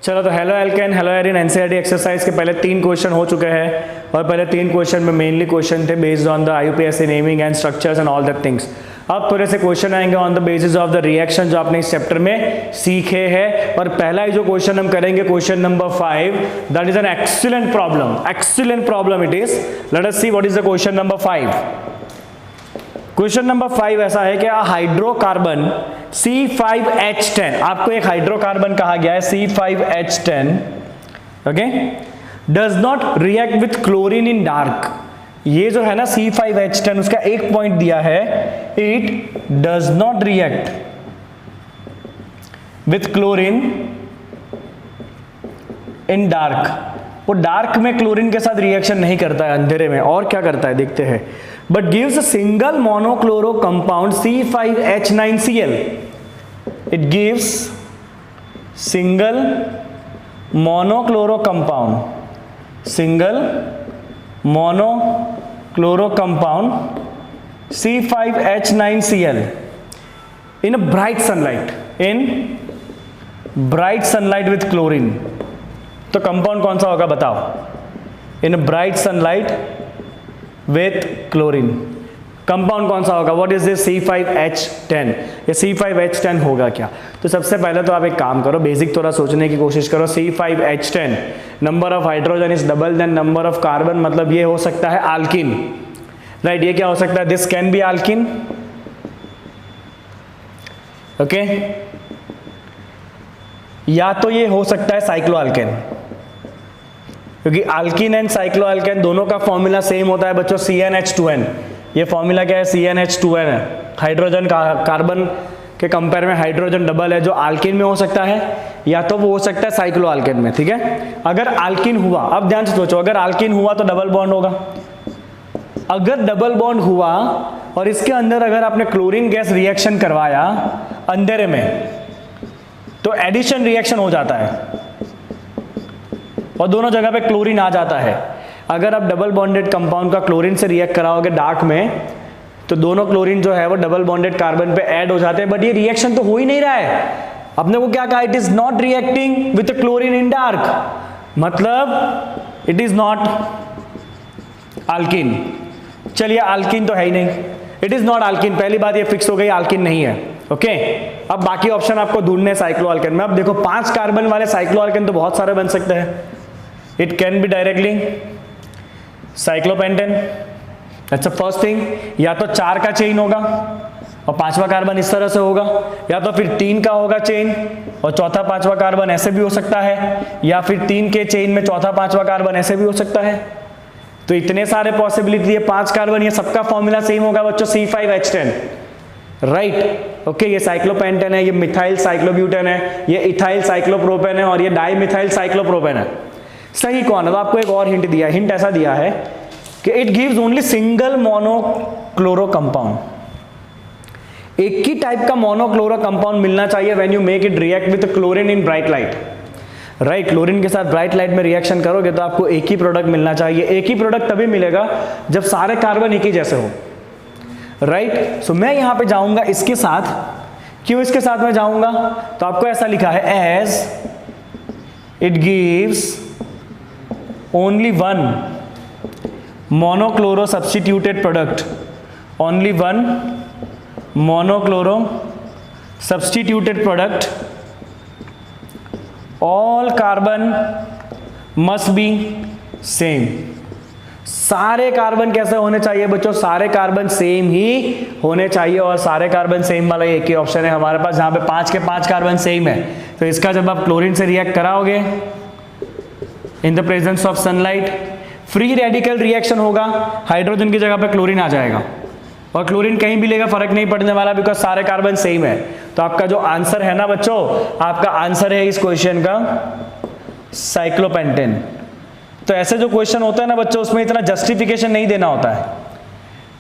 चलो तो halo alkane hello Erin NCERT exercise के पहले 3 क्वेश्चन हो चुके हैं और पहले 3 क्वेश्चन में मेनली क्वेश्चन थे based on the आईयूपीएससी naming and structures and all that things. अब थोड़े से क्वेश्चन आएंगे on the basis of the reaction जो आपने इस चैप्टर में सीखे हैं। और पहला ही जो क्वेश्चन हम करेंगे question number 5, that is an excellent problem it is. Let us see what is the question number 5। Question number 5 ऐसा है कि हाइड्रोकार्बन C5H10, आपको एक हाइड्रोकार्बन कहा गया है C5H10, okay, does not react with chlorine in dark. ये जो है ना C5H10, उसका एक पॉइंट दिया है, it does not react with chlorine in dark. वो डार्क में क्लोरीन के साथ रिएक्शन नहीं करता है, अंधेरे में। और क्या करता है देखते हैं। But gives a single monochloro compound C5H9Cl। It gives single monochloro compound C5H9Cl in a bright sunlight with chlorine। तो कंपाउंड कौन सा होगा बताओ। In bright sunlight with chlorine, compound कौन सा होगा? What is this C5H10? ये C5H10 होगा क्या? तो सबसे पहले तो आप एक काम करो, बेसिक थोड़ा सोचने की कोशिश करो। C5H10, number of hydrogen is double than number of carbon, मतलब ये हो सकता है आल्किन, राइट? ये क्या हो सकता है? दिस कैन बी आल्किन, ओके, या तो ये हो सकता है साइक्लोअल्केन, क्योंकि अल्कीन एंड साइक्लोअल्केन दोनों का फॉर्मूला सेम होता है बच्चों, CnH2n। ये फॉर्मूला क्या है? CnH2n है। हाइड्रोजन का कार्बन के कंपेयर में हाइड्रोजन डबल है, जो अल्कीन में हो सकता है या तो वो हो सकता है साइक्लोअल्केन में, ठीक है। अगर अल्कीन हुआ, अब ध्यान से सोचो, अगर अल्कीन हुआ तो डबल बॉन्ड होगा। अगर डबल बॉन्ड हुआ और इसके अंदर अगर आपने क्लोरीन गैस रिएक्शन करवाया अंधेरे में, तो एडिशन रिएक्शन हो जाता है और दोनों जगह पे क्लोरीन आ जाता है। अगर आप डबल बॉन्डेड कंपाउंड का क्लोरीन से रिएक्ट कराओगे डार्क में, तो दोनों क्लोरीन जो है वो डबल बॉन्डेड कार्बन पे ऐड हो जाते हैं। बट ये रिएक्शन तो हो ही नहीं रहा है। अपने को क्या कहा? It is not reacting with chlorine in dark, मतलब इट इज नॉट अल्कीन। चलिए अल्कीन तो है ही नहीं, इट इज नॉट अल्कीन, पहली बात ये फिक्स हो गई, अल्कीन नहीं है, ओके। अब बाकी ऑप्शन आपको ढूंढने साइक्लोअल्केन में। अब देखो 5 कार्बन वाले साइक्लोअल्केन तो बहुत सारे बन सकते हैं। It can be directly cyclopentane, that's the first thing. या तो 4 का चेन होगा और 5वां कार्बन इस तरह से होगा, या तो फिर 3 का होगा चेन और चौथा 5वां कार्बन ऐसे भी हो सकता है, या फिर 3 के चेन में चौथा 5वां कार्बन ऐसे भी हो सकता है। तो इतने सारे पॉसिबिलिटी है। 5 कार्बन, ये सबका फॉर्मूला सेम होगा बच्चों, C5H10, राइट, ओके। ये साइक्लोपेंटेन है, ये मिथाइल साइक्लोब्यूटेन है, ये इथाइल साइक्लोप्रोपेन है और ये डाइमिथाइल साइक्लोप्रोपेन है। सही कौन है? तो आपको एक और हिंट दिया, हिंट ऐसा दिया है कि it gives only single monochloro compound. एक ही टाइप का मोनोक्लोरो कंपाउंड मिलना चाहिए when you make it react with chlorine in bright light, right. Chlorine के साथ ब्राइट लाइट में रिएक्शन करोगे तो आपको एक ही प्रोडक्ट मिलना चाहिए। एक ही प्रोडक्ट तभी मिलेगा जब सारे कार्बन एक ही जैसे हो, राइट। सो मैं यहां पे जाऊंगा इसके साथ। क्यों इसके साथ में जाऊंगा? तो आपको ऐसा लिखा है, as it gives only one monochloro substituted product, only one monochloro substituted product, all carbon must be same. सारे कार्बन कैसे होने चाहिए बच्चों? सारे कार्बन सेम ही होने चाहिए। और सारे कार्बन सेम वाला एक ही ऑप्शन है हमारे पास, जहां पे 5 के 5 कार्बन सेम है। तो इसका जब आप क्लोरीन से रिएक्ट कराओगे in the presence of sunlight, free radical reaction होगा, हाइड्रोजन की जगह पे क्लोरीन आ जाएगा और क्लोरीन कहीं भी लेगा फर्क नहीं पड़ने वाला, बिकॉज सारे कार्बन सेम है। तो आपका जो आंसर है ना बच्चों, आपका आंसर है इस क्वेश्चन का साइक्लोपेंटेन। तो ऐसे जो क्वेश्चन होता है ना बच्चों, उसमें इतना जस्टिफिकेशन नहीं देना होता है,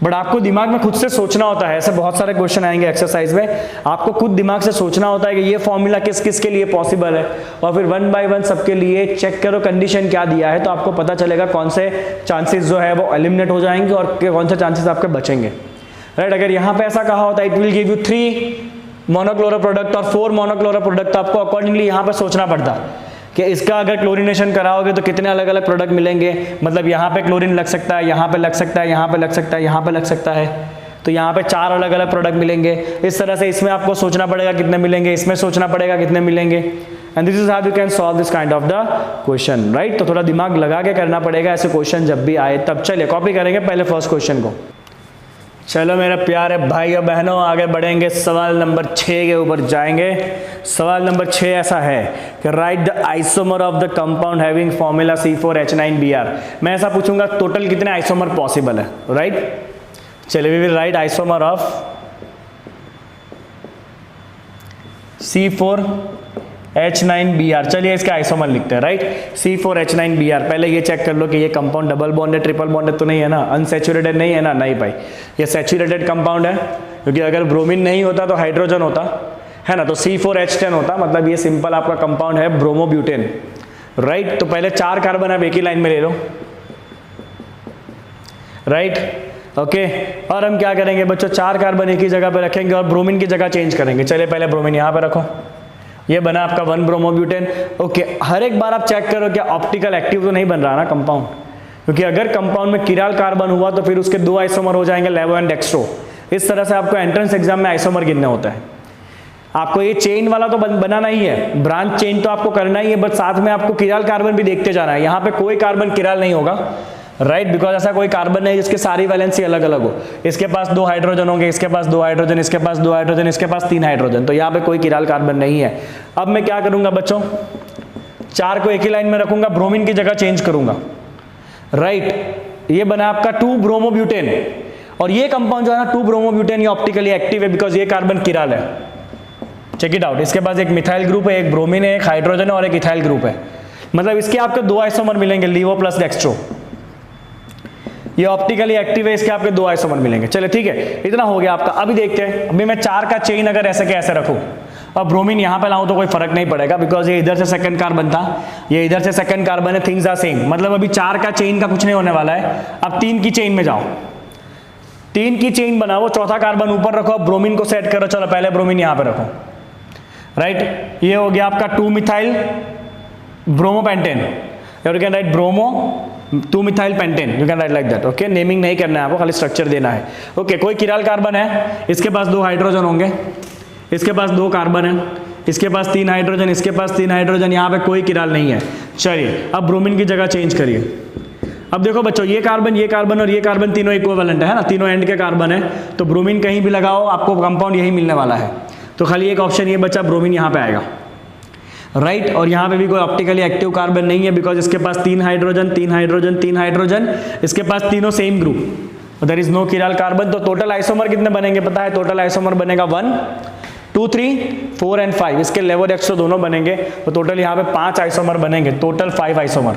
बट आपको दिमाग में खुद से सोचना होता है। ऐसे बहुत सारे क्वेश्चन आएंगे एक्सरसाइज में, आपको खुद दिमाग से सोचना होता है कि ये फॉर्मूला किस किस के लिए पॉसिबल है, और फिर 1 बाय 1 सबके लिए चेक करो कंडीशन क्या दिया है, तो आपको पता चलेगा कौन से चांसेस जो है वो एलिमिनेट हो जाएंगे और कौन से चांसेस आपके बचेंगे, राइट। अगर यहाँ पे ऐसा कहा होता है it will give you 3 monochloro product और 4 मोनोक्लोरो प्रोडक्ट, तो आपको अकॉर्डिंगली यहाँ पे सोचना पड़ता कि इसका अगर क्लोरीनेशन कराओगे तो कितने अलग अलग प्रोडक्ट मिलेंगे, मतलब यहाँ पे क्लोरीन लग सकता है, यहाँ पे लग सकता है, यहाँ पे लग सकता है, यहाँ पे लग सकता है, तो यहाँ पे 4 अलग अलग प्रोडक्ट मिलेंगे। इस तरह से इसमें आपको सोचना पड़ेगा कितने मिलेंगे, इसमें सोचना पड़ेगा कितने मिलेंगे, and this is how you can solve this kind of the question, right. तो थोड़ा दिमाग लगा के करना पड़ेगा ऐसे क्वेश्चन जब भी आए तब। चलिए कॉपी करेंगे पहले फर्स्ट क्वेश्चन को। चलो मेरे प्यारे भाई और बहनों, आगे बढ़ेंगे, सवाल नंबर 6 के ऊपर जाएंगे। सवाल नंबर 6 ऐसा है कि right the isomer of the compound having formula C4H9Br। मैं ऐसा पूछूंगा टोटल कितने आइसोमर पॉसिबल है, राइट। चलिए we will write isomer of C4H9Br। चलिए इसके आइसोमर लिखते हैं, राइट। C4H9Br, पहले ये चेक कर लो कि ये compound double bonded triple bonded तो नहीं है ना, अनसैचुरेटेड नहीं है ना, नहीं भाई ये सैचुरेटेड कंपाउंड है, क्योंकि अगर ब्रोमीन नहीं होता तो हाइड्रोजन होता है ना, तो C4H10 होता, मतलब ये सिंपल आपका कंपाउंड है ब्रोमोब्यूटेन, राइट। तो पहले 4 कार्बन आप एक ही लाइन में ले लो, राइट, ओके। और हम क्या करेंगे बच्चों, 4 कार्बन एक ही जगह पे रखेंगे और ब्रोमीन की जगह चेंज करेंगे। चलिए पहले ब्रोमीन यहाँ पे रखो, ये बना आपका 1 ब्रोमोब्यूटेन, ओके। हर एक बार आप चेक करो कि ऑप्टिकल एक्टिव तो नहीं बन रहा ना कंपाउंड, क्योंकि अगर कंपाउंड में किराल कार्बन हुआ तो फिर उसके 2 आइसोमर हो जाएंगे, लेवो एंड डेक्स्ट्रो। इस तरह से आपको एंट्रेंस एग्जाम में आइसोमर गिनने होता है। आपको ये चेन वाला तो बनाना ही है, ब्रांच चेन तो आपको करना ही है, बट साथ में आपको किराल कार्बन भी देखते जाना है। यहाँ पे कोई कार्बन किराल नहीं होगा, राइट, बिकॉज ऐसा कोई कार्बन नहीं जिसके सारी वैलेंसी अलग अलग हो। इसके पास 2 हाइड्रोजन होंगे, इसके पास 2 हाइड्रोजन, इसके पास 2 हाइड्रोजन, इसके पास 3 हाइड्रोजन, तो यहाँ पे कोई किराल कार्बन नहीं है। अब मैं क्या करूंगा बच्चों, 4 को एक ही लाइन में रखूंगा, ब्रोमीन की जगह चेंज करूंगा, राइट। ये बना आपका 2 ब्रोमोब्यूटेन, और ये कंपाउंड जो है ना 2 ब्रोमोब्यूटेन, ये ऑप्टिकली एक्टिव है बिकॉज ये कार्बन किराल है। चेक इट आउट, इसके पास एक मिथाइल ग्रुप है, एक ब्रोमीन है, एक हाइड्रोजन है और एक इथाइल ग्रुप है, मतलब इसके आपको 2 आइसोमर मिलेंगे, लीवो प्लस डेक्स्ट्रो। ये ऑप्टिकली एक्टिव है, इसके आपके 2 आइसोमर मिलेंगे। चलिए ठीक है, इतना हो गया आपका। अभी देखते हैं, अभी मैं 4 का चेन अगर ऐसे के ऐसे रखूं और ब्रोमीन यहां पे लाऊं तो कोई फर्क नहीं पड़ेगा, बिकॉज ये इधर से सेकंड कार्बन था, ये इधर से सेकंड कार्बन है, थिंग्स आर सेम। मतलब अभी 4 का चेन का कुछ नहीं होने वाला है। अब 3 की चेन में जाओ, 3 की चेन बनाओ, चौथा कार्बन ऊपर रखो, ब्रोमीन को सेट करो। चलो पहले ब्रोमीन यहां पर रखो, राइट। ये हो गया आपका 2 methyl bromopentane, you can write bromo 2 methyl pentane, you can write like that, okay. Naming नहीं करना है आपको, खाली स्ट्रक्चर देना है, ओके। कोई किराल कार्बन है, इसके पास 2 हाइड्रोजन होंगे, इसके पास 2 कार्बन है, इसके पास 3 हाइड्रोजन, इसके पास 3 हाइड्रोजन, यहाँ पे कोई किराल नहीं है। चलिए अब ब्रोमीन की जगह चेंज करिए। अब देखो बच्चों, ये कार्बन और ये कार्बन तीनों इक्विवेलेंट है ना, तीनों एंड के कार्बन है, तो ब्रोमीन कहीं भी लगाओ आपको कंपाउंड यही मिलने वाला है। तो खाली एक ऑप्शन ये बचा, ब्रोमीन यहाँ पे आएगा, राइट। और यहाँ पे भी कोई ऑप्टिकली एक्टिव कार्बन नहीं है, बिकॉज इसके पास 3 हाइड्रोजन, 3 हाइड्रोजन, 3 हाइड्रोजन, इसके पास तीनों same group, there is no chiral carbon. तो टोटल आइसोमर कितने बनेंगे पता है? टोटल आइसोमर बनेगा 1 2 3 4 एंड 5, इसके लेवो डेक्स्ट्रो दोनों बनेंगे, तो टोटल यहाँ पे 5 आइसोमर बनेंगे, total 5 isomer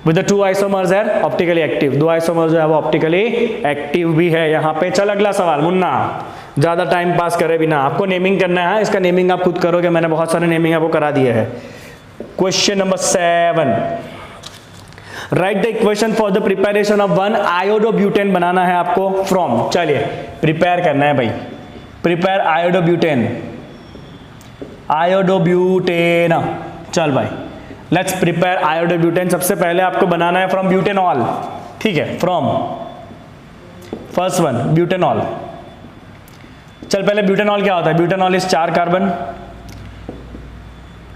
with the 2 isomers है ऑप्टिकली एक्टिव। 2 आइसोमर्स जो है वो ऑप्टिकली एक्टिव भी है यहाँ पे। चल अगला सवाल, मुन्ना ज्यादा टाइम पास करे बिना, आपको नेमिंग करना है, इसका नेमिंग आप खुद करोगे, मैंने बहुत सारे नेमिंग आपको करा दिए हैं। Question number 7, write the equation for the preparation of 1 iodobutane बनाना है आपको फ्रॉम, चलिए प्रिपेयर करना है भाई, प्रिपेयर आयोडोब्यूटेन, आयोडोब्यूटेन। चल भाई लेट्स प्रिपेयर आयोडोब्यूटेन। सबसे पहले आपको बनाना है फ्रॉम ब्यूटेनॉल, ठीक है, फ्रॉम फर्स्ट वन ब्यूटेनॉल। चल पहले ब्यूटेनॉल क्या होता है? ब्यूटेनॉल इस 4 कार्बन,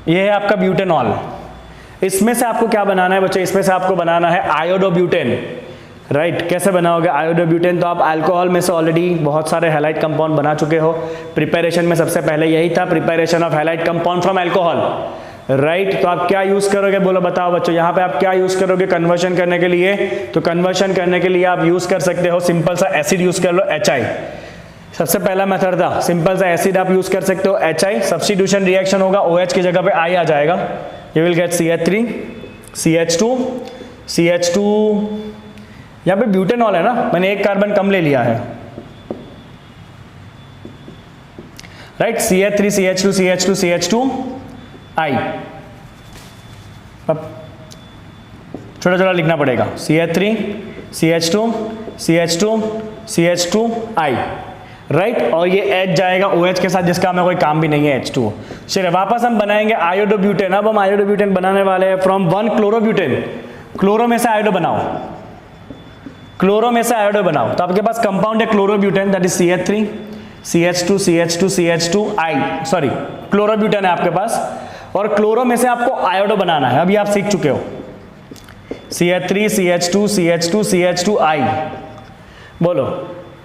ये है आपका ब्यूटेनॉल। इसमें से आपको क्या बनाना है बच्चों? इसमें से आपको बनाना है आयोडोब्यूटेन, राइट। कैसे बनाओगे आयोडोब्यूटेन? तो आप अल्कोहल में से ऑलरेडी बहुत सारे हैलाइड कंपाउंड बना चुके हो, प्रिपरेशन में सबसे पहले यही था, preparation of halide compound from alcohol, right. तो आप क्या यूज करोगे बोलो, बताओ बच्चों, यहाँ पे आप क्या यूज करोगे कन्वर्शन करने के लिए? तो कन्वर्शन करने के लिए आप यूज कर सकते हो सिंपल सा एसिड यूज कर लो, HI। सबसे पहला मेथड था, सिंपल सा एसिड आप यूज कर सकते हो HI, सब्स्टिट्यूशन रिएक्शन होगा, OH की जगह पे I आ जाएगा, you will get CH3 CH2 CH2, यहाँ पे ब्यूटेनॉल है ना, मैंने एक कार्बन कम ले लिया है, right. CH3 CH2 CH2 CH2 I, अब छोटा छोटा लिखना पड़ेगा, CH3 CH2 CH2 CH2 I, right और ये H जाएगा OH के साथ जिसका हमें कोई काम भी नहीं है H2O। चलिए वापस हम बनाएंगे आयोडोब्यूटेन। अब हम आयोडोब्यूटेन बनाने वाले हैं फ्रॉम 1 क्लोरोब्यूटेन। क्लोरो में से आयोडो बनाओ, क्लोरो में से आयोडो बनाओ। तो आपके पास कंपाउंड है chlorobutane, that is CH3 CH2 CH2 CH2 I sorry chlorobutane है आपके पास, और क्लोरो में से आपको आयोडो बनाना है। अभी आप सीख चुके हो CH3 CH2 CH2 CH2 I। बोलो,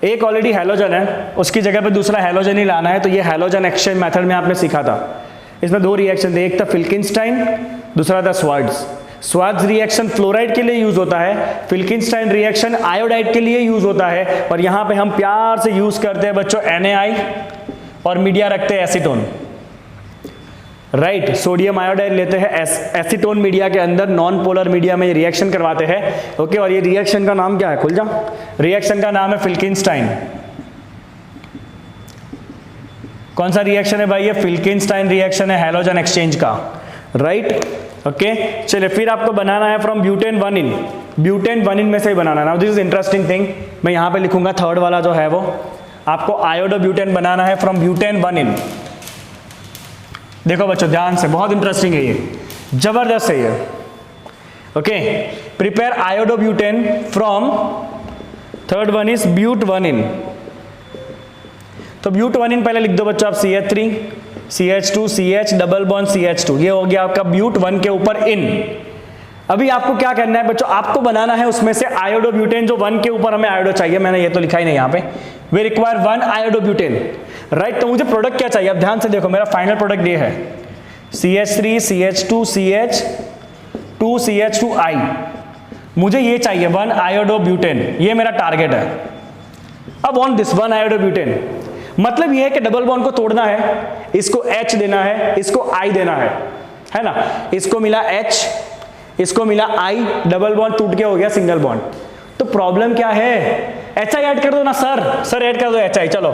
एक ऑलरेडी हैलोजन है, उसकी जगह पे दूसरा हैलोजन ही लाना है। तो ये हैलोजन एक्सचेंज मेथड में आपने सीखा था। इसमें दो रिएक्शन थे, एक था फिल्किंस्टाइन, दूसरा था स्वार्ट्ज। स्वार्ट्ज रिएक्शन फ्लोराइड के लिए यूज होता है, फिल्किंस्टाइन रिएक्शन आयोडाइड के लिए यूज होता है। और यहाँ पे हम प्यार से यूज करते हैं बच्चों NaI और मीडिया रखते हैं एसीटोन। राइट सोडियम आयोडाइड लेते हैं एसीटोन मीडिया के अंदर, नॉन पोलर मीडिया में रिएक्शन करवाते हैं। ओके और ये रिएक्शन का नाम क्या है? खुल जा, रिएक्शन का नाम है फिल्किंस्टाइन। कौन सा रिएक्शन है भाई? ये फिल्किंस्टाइन रिएक्शन है हैलोजन एक्सचेंज का। राइट ओके चलिए फिर आपको बनाना है फ्रॉम ब्यूटेन 1 ब्यूटेन 1 में से ही बनाना है। Now this is interesting thing, मैं यहां पे लिखूंगा थर्ड वाला जो है वो आपको आयोडोब्यूटेन बनाना है फ्रॉम ब्यूटेन 1 देखो बच्चों ध्यान से, बहुत इंटरेस्टिंग है ये, जबरदस्त है ये। Okay prepare iodobutane from third one is but 1 तो ब्यूट 1 पहले लिख दो बच्चों आप CH3 CH2 CH double bond CH2, ये हो गया आपका ब्यूट 1 के ऊपर इन। अभी आपको क्या करना है बच्चों, आपको बनाना है उसमें से आयोडोब्यूटेन, जो 1 के ऊपर हमें आयोडो चाहिए, मैंने ये तो लिखा ही नहीं यहाँ पे, वी रिक्वायर 1 आयोडोब्यूटेन। राइट तो मुझे प्रोडक्ट क्या चाहिए? अब ध्यान से देखो, मेरा फाइनल प्रोडक्ट ये है CH3 CH2 CH2 CH2I, मुझे ये चाहिए 1 आयोडोब्यूटेन, ये मेरा टारगेट है। अब ऑन दिस 1 आयोडोब्यूटेन मतलब ये है कि डबल बॉन्ड को तोड़ना है, इसको H देना है, इसको I देना है ना। इसको मिला H, इसको मिला I, डबल बॉन्ड टूट के हो गया सिंगल बॉन्ड। तो प्रॉब्लम क्या है? HI ऐड कर दो ना सर ऐड कर दो HI। चलो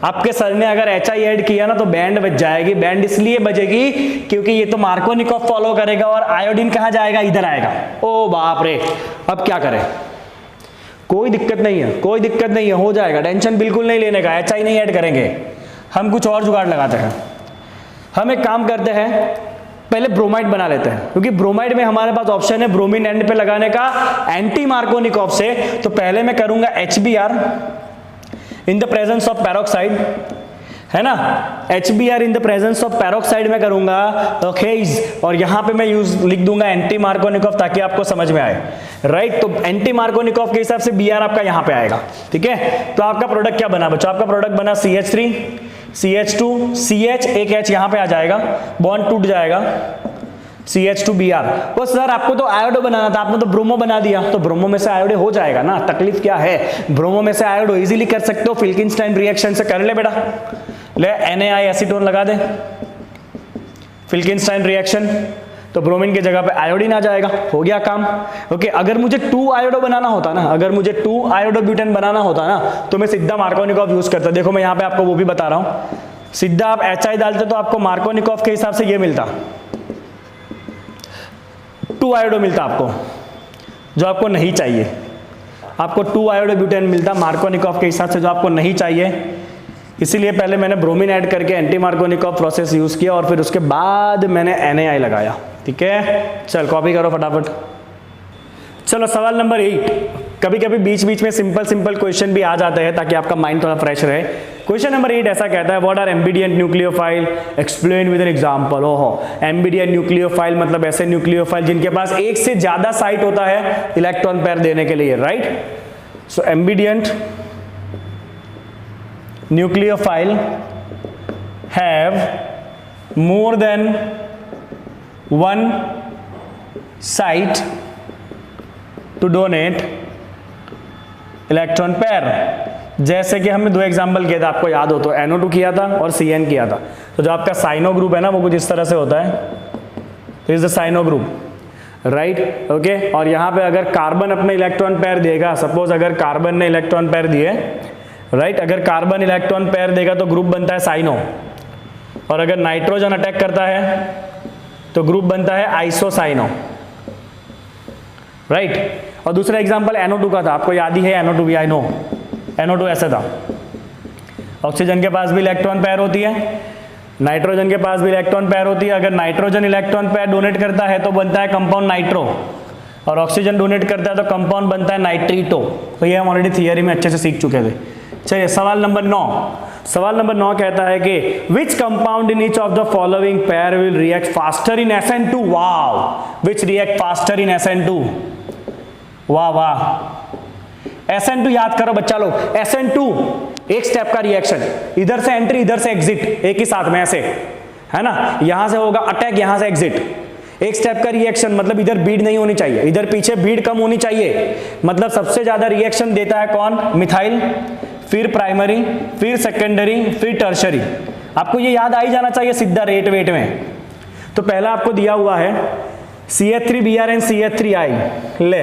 आपके सर ने अगर HI ऐड किया ना तो बैंड बज जाएगी। बैंड इसलिए बजेगी क्योंकि ये तो मार्कोनिकॉफ फॉलो करेगा और आयोडीन कहां जाएगा? इधर आएगा। ओ बाप रे, अब क्या करें? कोई दिक्कत नहीं है, कोई दिक्कत नहीं है, हो जाएगा, टेंशन बिल्कुल नहीं लेने का। HI नहीं ऐड करेंगे, हम कुछ और जुगाड़ लगाते हैं। हम एक काम करते हैं, पहले ब्रोमाइड बना लेते हैं, क्योंकि ब्रोमाइड में हमारे पास ऑप्शन है ब्रोमीन एंड पे लगाने का एंटी मार्कोनिकॉफ से। तो पहले मैं करूंगा HBr in the presence of peroxide, है ना, HBr in the presence of peroxide में करूंगा। ओके और यहां पे मैं लिख दूंगा एंटी मार्कोनिकॉफ ताकि आपको समझ में आए। राइट तो एंटी मार्कोनिकॉफ के हिसाब से Br आपका यहां पे आएगा। ठीक है तो आपका प्रोडक्ट क्या बना बच्चों? आपका प्रोडक्ट बना CH3 CH2 CH, एक H यहां पे आ जाएगा, बॉन्ड टूट जाएगा, CH2Br। वो सर आपको तो आयोडो बनाना था, आपने तो ब्रोमो बना दिया। तो ब्रोमो में से आयोडो हो जाएगा ना, तकलीफ क्या है? ब्रोमो में से आयोडो इजीली कर सकते हो, फिल्किंस्टाइन रिएक्शन से कर ले बेटा। ले NaI एसीटोन लगा दे, फिल्किंस्टाइन रिएक्शन, तो ब्रोमीन की जगह पे आयोडीन आ जाएगा, हो गया काम। ओके अगर मुझे 2 आयोडो बनाना होता ना, अगर मुझे 2 आयोडोब्यूटेन बनाना होता ना तो मैं सीधा मार्कोनिकॉफ यूज करता। देखो मैं यहाँ पे आपको वो भी बता रहा हूँ, सीधा आप HI डालते तो आपको मार्कोनिकॉफ के हिसाब से ये मिलता, 2 आयोडो मिलता आपको, जो आपको नहीं चाहिए। आपको 2 आयोडोब्यूटेन मिलता मार्कोनिकॉफ के हिसाब से, जो आपको नहीं चाहिए। इसीलिए पहले मैंने ब्रोमीन ऐड करके एंटी मार्कोनिकॉफ प्रोसेस यूज किया और फिर उसके बाद मैंने NaI लगाया। ठीक है चल कॉपी करो फटाफट। चलो सवाल नंबर 8। कभी कभी बीच बीच में सिंपल क्वेश्चन भी आ जाते हैं ताकि आपका माइंड थोड़ा फ्रेश रहे। क्वेश्चन नंबर 8 ऐसा कहता है, what are ambident nucleophile, explain with an example. ओहो, एम्बिडियंट न्यूक्लियोफाइल मतलब ऐसे न्यूक्लियोफाइल जिनके पास एक से ज्यादा साइट होता है इलेक्ट्रॉन पेयर देने के लिए। Right so ambident nucleophile have more than one site to donate electron pair। जैसे कि हमने 2 एग्जाम्पल किया था, आपको याद हो तो NO2 किया था और CN किया था। तो जो आपका साइनो ग्रुप है ना वो कुछ इस तरह से होता है, तो is the cyano group. Right okay और यहाँ पे अगर कार्बन अपने इलेक्ट्रॉन पेयर देगा, सपोज अगर कार्बन ने इलेक्ट्रॉन पेयर दिए, राइट अगर कार्बन इलेक्ट्रॉन पेयर देगा तो ग्रुप बनता है साइनो, और अगर नाइट्रोजन अटैक करता है तो ग्रुप बनता है आइसोसाइनो। राइट और दूसरा एग्जांपल NO2 का था, आपको याद ही है NO2 भी, आई नो NO2 ऐसे था। ऑक्सीजन के पास भी इलेक्ट्रॉन पेयर होती है, नाइट्रोजन के पास भी इलेक्ट्रॉन पेयर होती है। अगर नाइट्रोजन इलेक्ट्रॉन पेयर डोनेट करता है तो बनता है कंपाउंड नाइट्रो, और ऑक्सीजन डोनेट करता है तो कंपाउंड बनता है नाइट्रीटो। तो ये हम ऑलरेडी थियरी में अच्छे से सीख चुके थे। चलिए सवाल नंबर 9। सवाल नंबर 9 कहता है कि which compound in each of the following pair will react faster in SN2। Wow, which react faster in SN2। वाह वाह, SN2 याद करो बच्चा लोग। SN2 एक स्टेप का रिएक्शन, इधर से एंट्री इधर से एग्जिट, एक ही साथ में ऐसे, है ना। यहां से होगा अटैक, यहां से एग्जिट, एक स्टेप का रिएक्शन। मतलब इधर भीड़ नहीं होनी चाहिए, इधर पीछे भीड़ कम होनी चाहिए। मतलब सबसे ज्यादा रिएक्शन देता है कौन? मिथाइल, फिर प्राइमरी, फिर सेकेंडरी, फिर टर्शरी। आपको ये याद आ ही जाना चाहिए सीधा रेट वेट में। तो पहला आपको दिया हुआ है CH3Br CH3I। ले,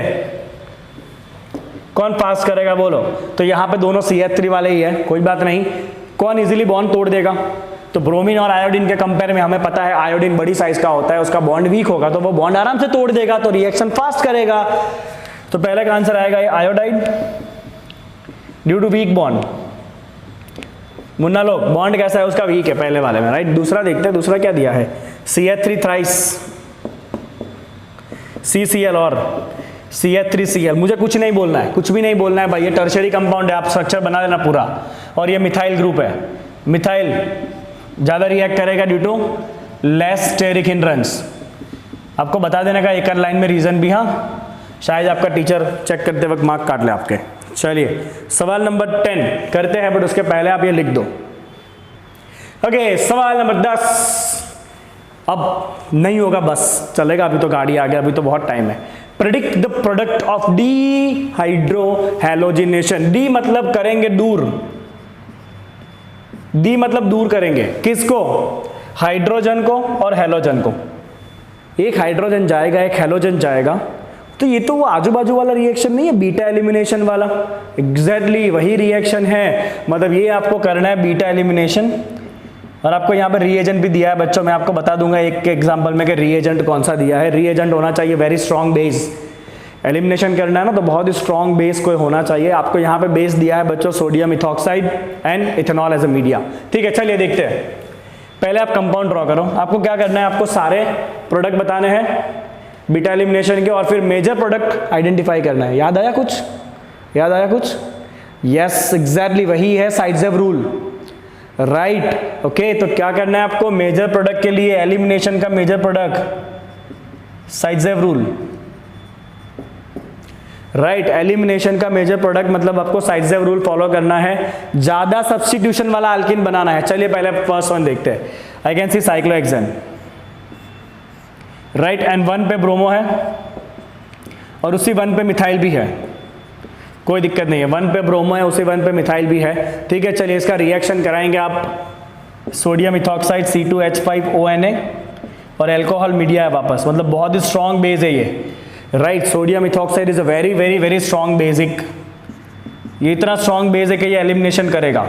कौन पास करेगा बोलो? तो यहां पे दोनों CH3 वाले ही है, कोई बात नहीं। कौन इजीली बॉन्ड तोड़ देगा? तो ब्रोमीन और आयोडीन के कंपेयर में हमें पता है आयोडीन बड़ी साइज का होता है, उसका बॉन्ड वीक होगा तो वो बॉन्ड आराम से तोड़ देगा, तो रिएक्शन फास्ट करेगा। तो पहले का आंसर आएगा ये iodide, due to weak bond. मुन्ना लोग, बॉन्ड कैसा है उसका? वीक है पहले वाले में, राइट। दूसरा देखते हैं, दूसरा क्या दिया है? CH3 थ्राइस, CCl और CH3Cl। मुझे कुछ नहीं बोलना है, कुछ भी नहीं बोलना है भाई, ये टर्शरी कंपाउंड है, आप स्ट्रक्चर बना लेना पूरा। और ये मिथाइल ग्रुप है, मिथाइल ज्यादा रिएक्ट करेगा due to less steric hindrance. आपको बता देने का एक लाइन में रीजन भी, हाँ शायद आपका टीचर चेक करते वक्त मार्क काट ले आपके। चलिए सवाल नंबर 10 करते हैं, बट उसके पहले आप ये लिख दो। ओके, सवाल नंबर 10। अब नहीं होगा बस, चलेगा, अभी तो गाड़ी आ गया, अभी तो बहुत टाइम है। Predict the product of D hydro halogenation. D मतलब करेंगे दूर, डी मतलब दूर करेंगे, किसको? हाइड्रोजन को और हैलोजन को। एक हाइड्रोजन जाएगा, एक हैलोजन जाएगा, तो ये तो वो आजू बाजू वाला रिएक्शन नहीं है, बीटा एलिमिनेशन वाला। एग्जैक्टली वही रिएक्शन है, मतलब ये आपको करना है बीटा एलिमिनेशन। और आपको यहाँ पे रिएजेंट भी दिया है बच्चों, मैं आपको बता दूंगा एक के एग्जांपल में कि रिएजेंट कौन सा दिया है। रिएजेंट होना चाहिए वेरी स्ट्रॉन्ग बेस, एलिमिनेशन करना है ना तो बहुत ही स्ट्रॉन्ग बेस कोई होना चाहिए। आपको यहाँ पे बेस दिया है बच्चों sodium ethoxide and ethanol as a media. ठीक है, चलिए देखते हैं। पहले आप कंपाउंड ड्रॉ करो। आपको क्या करना है? आपको सारे प्रोडक्ट बताने हैं बीटा एलिमिनेशन के, और फिर मेजर प्रोडक्ट आइडेंटिफाई करना है। याद आया कुछ? याद आया कुछ? यस, एग्जैक्टली वही है साइडजेव रूल, राइट। ओके, तो क्या करना है आपको? मेजर प्रोडक्ट के लिए एलिमिनेशन का major product Saytzeff rule, right. Elimination का मेजर प्रोडक्ट मतलब आपको साइडजेव रूल फॉलो करना है, ज्यादा सब्स्टिट्यूशन वाला अल्किन बनाना है। चलिए पहले फर्स्ट वन देखते हैं। I can see cyclohexane, right, and 1 पे ब्रोमो है और उसी 1 पे मिथाइल भी है, कोई दिक्कत नहीं है। 1 पे ब्रोमो है, उसी 1 पे मिथाइल भी है। ठीक है, चलिए इसका रिएक्शन कराएंगे आप। सोडियम इथॉक्साइड C2H5ONa और अल्कोहल मीडिया है वापस, मतलब बहुत ही स्ट्रॉन्ग बेस है ये, right. Sodium ethoxide is a very very very strong basic, ये इतना स्ट्रॉन्ग बेस है कि ये एलिमिनेशन करेगा।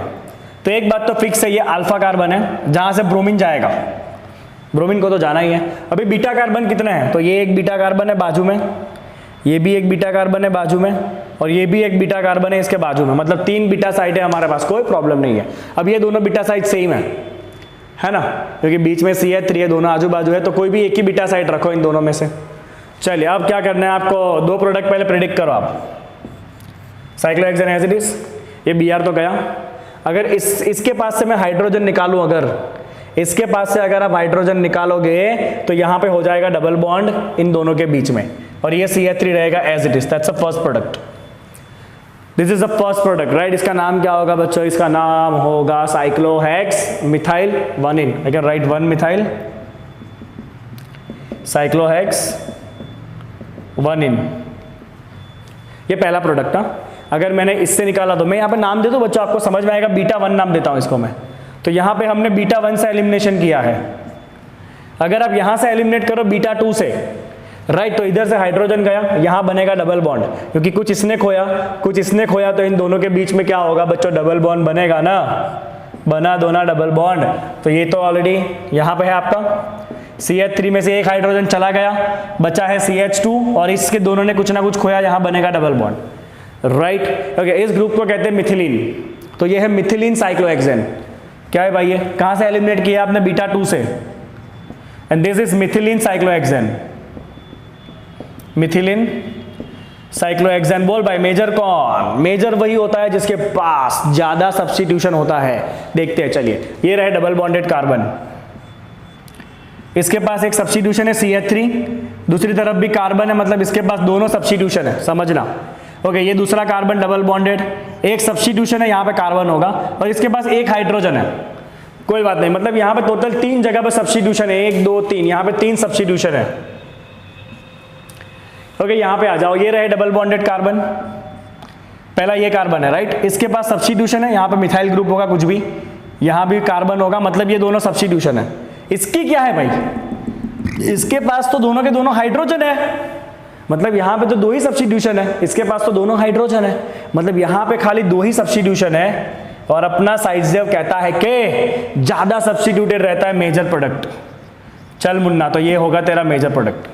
तो एक बात तो फिक्स है, ये अल्फा कार्बन है जहां से ब्रोमीन जाएगा, ब्रोमीन को तो जाना ही है। अभी बीटा कार्बन कितने हैं? तो ये एक बीटा कार्बन है बाजू में, ये भी एक बीटा कार्बन है बाजू में, और ये भी एक बीटा कार्बन है इसके बाजू में, मतलब 3 बीटा साइट है हमारे पास, कोई प्रॉब्लम नहीं है। अब ये दोनों बीटा साइट सेम है ना, क्योंकि बीच में CH3 है, दोनों आजू बाजू है, तो कोई भी एक ही बीटा साइट रखो इन दोनों में से। चलिए अब क्या करना है आपको? 2 प्रोडक्ट पहले प्रेडिक्ट करो आप। साइक्लोहेक्सेन एज इट इज, ये Br तो गया। अगर इसके पास से मैं हाइड्रोजन निकालूं, अगर इसके पास से अगर आप हाइड्रोजन निकालोगे तो यहां पे हो जाएगा डबल बॉन्ड इन दोनों के बीच में, और ये CH3 रहेगा as it is. That's a first product, this is the first product, right. इसका नाम क्या होगा बच्चों? इसका नाम होगा cyclohex methyl one ene. I can write 1 methyl cyclohex one ene, ये पहला प्रोडक्ट था। अगर मैंने इससे निकाला तो मैं यहाँ पे नाम दे दूं बच्चों, आपको समझ में आएगा। β1 नाम देता हूं इसको मैं। तो यहाँ पे हमने β1 से एलिमिनेशन किया है। अगर आप यहाँ से एलिमिनेट करो β2 से, राइट, तो इधर से हाइड्रोजन गया, यहाँ बनेगा डबल बॉन्ड, क्योंकि कुछ इसने खोया कुछ इसने खोया, तो इन दोनों के बीच में क्या होगा बच्चों? डबल बॉन्ड बनेगा ना, बना दो ना डबल बॉन्ड। तो ये तो ऑलरेडी यहाँ पे है आपका। CH3 में से एक हाइड्रोजन चला गया, बचा है CH2, और इसके दोनों ने कुछ ना कुछ खोया, यहाँ बनेगा डबल बॉन्ड, राइट। ओके, इस ग्रुप को कहते हैं मिथिलीन। तो ये है मिथिलीन साइक्लोहेक्सेन। क्या है भाई ये, कहां से एलिमिनेट किया आपने, बीटा 2 से, and this is methylene cyclohexane. Methylene cyclohexane बोल भाई मेजर कौन, मेजर वही होता है जिसके पास ज्यादा सब्स्टिट्यूशन होता है। देखते हैं चलिए, ये रहे डबल बॉन्डेड कार्बन, इसके पास एक सब्स्टिट्यूशन है CH3, दूसरी तरफ भी कार्बन है, मतलब इसके पास दोनों सब्स्टिट्यूशन है, समझना। ओके, ये दूसरा कार्बन डबल बॉन्डेड, एक सब्स्टिट्यूशन है, यहाँ पे कार्बन होगा, और इसके पास एक हाइड्रोजन है, कोई बात नहीं, मतलब यहाँ पे टोटल 3 जगह पे सब्स्टिट्यूशन है, 1 2 3, यहाँ पे 3 सब्स्टिट्यूशन है। ओके, यहाँ पे आ जाओ, ये रहे डबल बॉन्डेड कार्बन, पहला ये कार्बन है राइट, इसके पास सब्स्टिट्यूशन है, यहाँ पे मिथाइल ग्रुप होगा कुछ भी, यहाँ भी कार्बन होगा, मतलब ये दोनों सब्स्टिट्यूशन है। इसकी क्या है भाई, इसके पास तो दोनों के दोनों हाइड्रोजन है, मतलब यहाँ पे तो 2 ही सब्स्टिट्यूशन है, इसके पास तो दोनों हाइड्रोजन है, मतलब यहाँ पे खाली 2 ही सब्स्टिट्यूशन है, और अपना साइजेव कहता है कि ज्यादा सब्स्टिट्यूटेड रहता है मेजर प्रोडक्ट। चल मुन्ना, तो ये होगा तेरा मेजर प्रोडक्ट।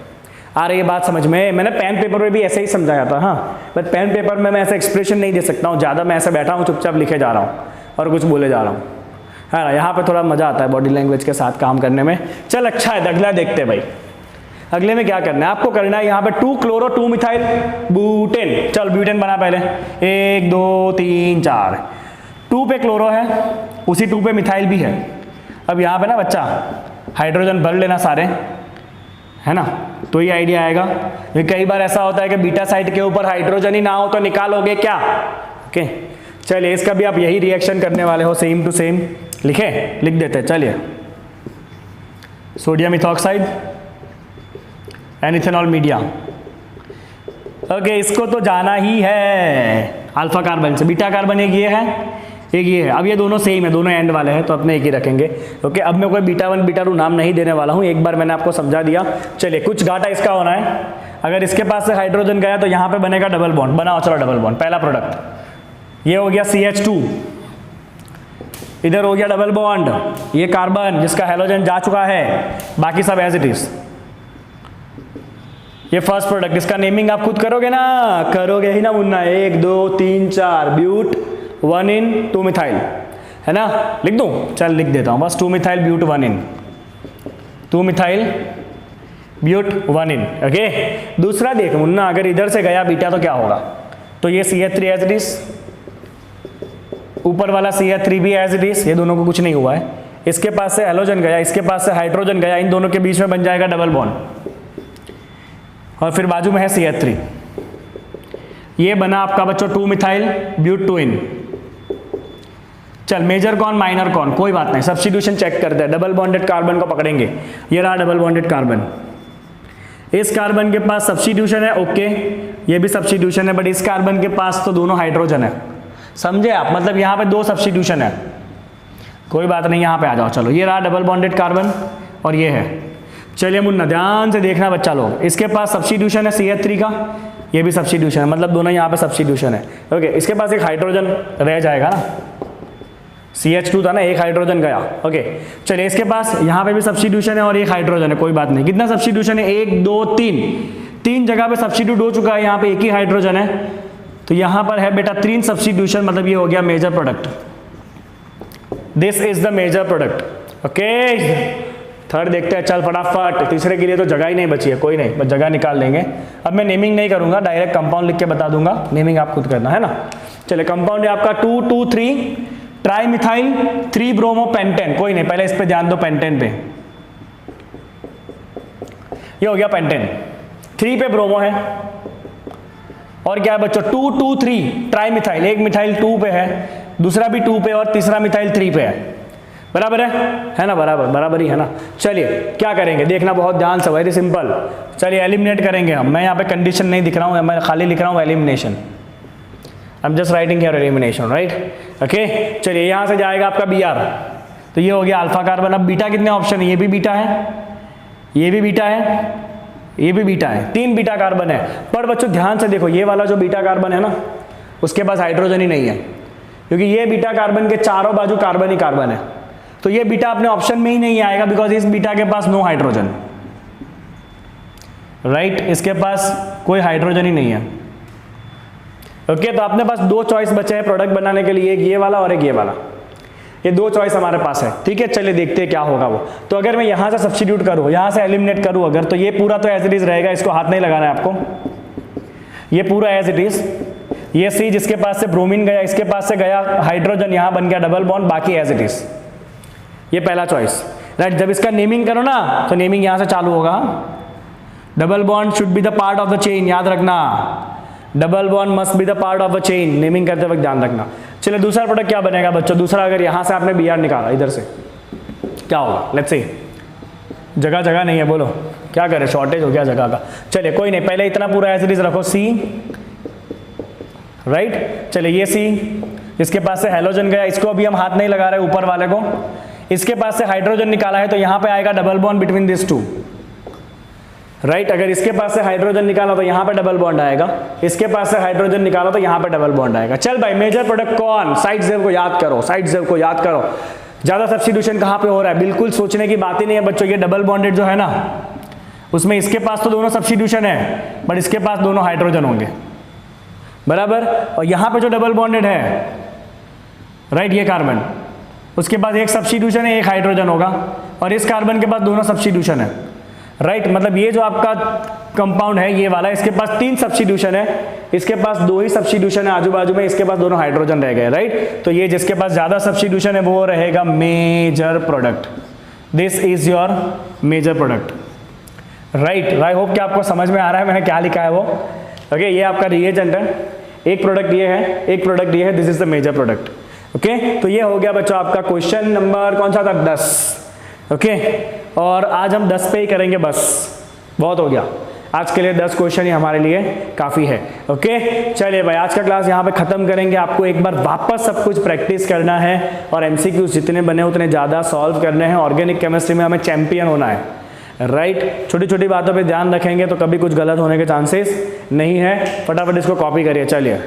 आ रही है बात समझ में, मैंने पेन पेपर में भी ऐसे ही समझाया था, हाँ, बट पेन पेपर में मैं ऐसा एक्सप्रेशन नहीं दे सकता हूँ ज़्यादा, मैं ऐसे बैठा हूँ चुपचाप लिखे जा रहा हूँ और कुछ बोले जा रहा हूँ, है ना, यहाँ पे थोड़ा मजा आता है बॉडी लैंग्वेज के साथ काम करने में। चल अच्छा है, अगला देखते हैं भाई, अगले में क्या करना है आपको, करना है यहाँ पे 2 क्लोरो 2 मिथाइल ब्यूटेन। चल ब्यूटेन बना पहले, 1 2 3 4, 2 पे क्लोरो है, उसी 2 पे मिथाइल भी है। अब यहाँ पे ना बच्चा हाइड्रोजन भर लेना सारे, है ना, तो ये आइडिया आएगा। कई बार ऐसा होता है कि बीटा साइड के ऊपर हाइड्रोजन ही ना हो तो निकालोगे क्या। ओके चलिए, इसका भी आप यही रिएक्शन करने वाले हो, सेम टू सेम लिखे, लिख देते हैं। चलिए, sodium ethoxide and ethanol media. Okay, इसको तो जाना ही है अल्फा कार्बन से, बीटा कार्बन एक ये है, एक ये है। अब ये दोनों सेम है, दोनों एंड वाले हैं, तो अपने एक ही रखेंगे। ओके, अब मैं कोई बीटा 1 बीटा 2 नाम नहीं देने वाला हूँ, एक बार मैंने आपको समझा दिया। चलिए, कुछ घाटा इसका होना है, अगर इसके पास से हाइड्रोजन गया तो यहाँ पे बनेगा डबल बॉन्ड, बनाओ चलो डबल बॉन्ड। पहला प्रोडक्ट ये हो गया CH2, इधर हो गया डबल बॉन्ड, ये कार्बन जिसका हेलोजन जा चुका है, बाकी सब एज इट इज। ये फर्स्ट प्रोडक्ट, इसका नेमिंग आप खुद करोगे ना, करोगे ही ना मुन्ना, 1 2 3 4 ब्यूट 1 in 2 मिथाइल, है ना, लिख दूं, चल लिख देता हूं बस, 2 methyl but 1 in, 2 methyl but 1 in। Okay, दूसरा देख मुन्ना, अगर इधर से गया बीटा तो क्या होगा, तो ये CH3 एज इट इज, ऊपर वाला CH3 भी एज इट इज, ये दोनों को कुछ नहीं हुआ है, इसके पास से हेलोजन गया, इसके पास से हाइड्रोजन गया, इन दोनों के बीच में बन जाएगा डबल बॉन्ड, और फिर बाजू में है CH3, ये बना आपका बच्चों 2 मिथाइल ब्यूट 2 in। चल मेजर कौन माइनर कौन, कोई बात नहीं, सब्स्टिट्यूशन चेक करते हैं। डबल बॉन्डेड कार्बन को पकड़ेंगे, ये रहा डबल बॉन्डेड कार्बन, इस कार्बन के पास सब्स्टिट्यूशन है, ओके, ये भी सब्स्टिट्यूशन है, बट इस कार्बन के पास तो दोनों हाइड्रोजन है, समझे आप, मतलब यहाँ पे 2 सब्स्टिट्यूशन है, कोई बात नहीं, यहाँ पे आ जाओ। चलो, ये रहा डबल बॉन्डेड कार्बन और ये है। चलिए मुन्ना ध्यान से देखना बच्चा लोग, इसके पास सब्स्टिट्यूशन है CH3 का, ये भी सब्स्टिट्यूशन है, मतलब दोनों यहाँ पे सब्स्टिट्यूशन है। ओके, इसके पास एक हाइड्रोजन रह जाएगा ना, CH2 था ना, एक हाइड्रोजन गया। ओके चलिए, इसके पास यहाँ पे भी सब्स्टिट्यूशन है और एक हाइड्रोजन है, कोई बात नहीं। कितना सब्स्टिट्यूशन है, 1 2 3, 3 जगह पे सब्स्टिट्यूट हो चुका है, यहाँ पे एक ही हाइड्रोजन है, तो यहाँ पर है बेटा 3 सब्स्टिट्यूशन, मतलब ये हो गया major product, this is the major product. Okay, third देखते हैं, चल फटाफट, तीसरे के लिए तो जगह ही नहीं बची है, कोई नहीं, बस जगह निकाल लेंगे। अब मैं नेमिंग नहीं करूंगा, डायरेक्ट कंपाउंड लिख के बता दूंगा, नेमिंग आप खुद करना, है ना। चलिए, कंपाउंड है आपका 2 2 3 ट्राई मिथाइल 3 ब्रोमो पेंटेन, कोई नहीं, पहले इस पे ध्यान दो, पेंटेन पे, ये हो गया पेंटेन, 3 पे ब्रोमो है, और क्या है बच्चों 2 2 3 ट्राई मिथाइल, एक मिथाइल 2 पे है, दूसरा भी 2 पे, और तीसरा मिथाइल 3 पे है, बराबर है ना, बराबर ही है ना। चलिए क्या करेंगे, देखना बहुत ध्यान से, वेरी सिंपल। चलिए एलिमिनेट करेंगे हम, मैं यहाँ पे कंडीशन नहीं दिख रहा हूँ, मैं खाली लिख रहा हूँ elimination, I am just writing here elimination, right. Okay चलिए, यहाँ से जाएगा आपका Br, तो ये हो गया अल्फा कार्बन। अब बीटा कितने ऑप्शन है, ये भी बीटा है, ये भी बीटा है, ये भी बीटा है, 3 बीटा कार्बन है। पर बच्चों ध्यान से देखो, ये वाला जो बीटा कार्बन है ना, उसके पास हाइड्रोजन ही नहीं है, क्योंकि ये बीटा कार्बन के चारों बाजू कार्बन ही कार्बन है, तो ये बीटा अपने ऑप्शन में ही नहीं आएगा, बिकॉज इस बीटा के पास नो हाइड्रोजन, राइट, इसके पास कोई हाइड्रोजन ही नहीं है। ओके, तो अपने पास दो चॉइस बचे हैं प्रोडक्ट बनाने के लिए, एक ये वाला और एक ये वाला, ये दो चॉइस हमारे पास है। ठीक है, चलिए देखते हैं क्या होगा वो। तो अगर मैं यहाँ से सब्स्टिट्यूट करूँ, यहाँ से एलिमिनेट करूँ अगर, तो ये पूरा तो एज इट इज रहेगा, इसको हाथ नहीं लगाना है आपको, ये पूरा एज इट इज। ये सी जिसके पास से ब्रोमीन गया, इसके पास से गया हाइड्रोजन, यहाँ बन गया डबल बॉन्ड, बाकी एज इट इज। ये पहला चॉइस, राइट। जब इसका नेमिंग करो ना तो नेमिंग यहाँ से चालू होगा, double bond should be the part of the chain, याद रखना, double bond must be the part of the chain, naming करते वक्त ध्यान रखना। चलिए दूसरा प्रोडक्ट क्या बनेगा बच्चों, दूसरा अगर यहाँ से आपने Br निकाला इधर से, क्या होगा, लेट्स सी। जगह जगह नहीं है, बोलो क्या करें, शॉर्टेज हो गया जगह का। चलिए कोई नहीं, पहले इतना पूरा एज इट इज रखो, सी, राइट। चलिए ये सी, इसके पास से हैलोजन गया, इसको अभी हम हाथ नहीं लगा रहे ऊपर वाले को, इसके पास से हाइड्रोजन निकाला है तो यहाँ पे आएगा double bond between this two, right. अगर इसके पास से हाइड्रोजन निकाला तो यहाँ पे डबल बॉन्ड आएगा, इसके पास से हाइड्रोजन निकाला तो यहाँ पे डबल बॉन्ड आएगा। चल भाई, मेजर प्रोडक्ट कौन, साइड जेव को याद करो, साइड जेव को याद करो। ज्यादा सब्स्टिट्यूशन कहाँ पे हो रहा है, बिल्कुल सोचने की बात ही नहीं है बच्चों। ये डबल बॉन्डेड जो है ना, उसमें इसके पास तो दोनों सब्स्टिट्यूशन है, बट इसके पास दोनों हाइड्रोजन होंगे, बराबर। और यहाँ पे जो डबल बॉन्डेड है, राइट, ये कार्बन, उसके पास एक सब्स्टिट्यूशन है, एक हाइड्रोजन होगा, और इस कार्बन के पास दोनों सब्स्टिट्यूशन है, राइट। मतलब ये जो आपका कंपाउंड है ये वाला, इसके पास 3 सब्स्टिट्यूशन है, इसके पास 2 ही सब्स्टिट्यूशन है आजू बाजू में, इसके पास दोनों हाइड्रोजन रह गए, राइट। तो ये जिसके पास ज्यादा सब्स्टिट्यूशन है वो रहेगा major product, this is your major product, right. I hope कि आपको समझ में आ रहा है मैंने क्या लिखा है वो। ओके, ये आपका रिएजेंट है, एक प्रोडक्ट ये है, एक प्रोडक्ट ये है, this is the major product. Okay, तो ये हो गया बच्चों आपका क्वेश्चन नंबर कौन सा था, 10। ओके, और आज हम 10 पे ही करेंगे, बस बहुत हो गया आज के लिए, 10 क्वेश्चन ही हमारे लिए काफ़ी है। ओके, चलिए भाई, आज का क्लास यहाँ पे ख़त्म करेंगे। आपको एक बार वापस सब कुछ प्रैक्टिस करना है और एमसीक्यूज जितने बने उतने ज़्यादा सॉल्व करने हैं। ऑर्गेनिक केमिस्ट्री में हमें चैंपियन होना है, राइट। छोटी छोटी बातों पे ध्यान रखेंगे तो कभी कुछ गलत होने के चांसेस नहीं है। फटाफट इसको कॉपी करिए, चलिए।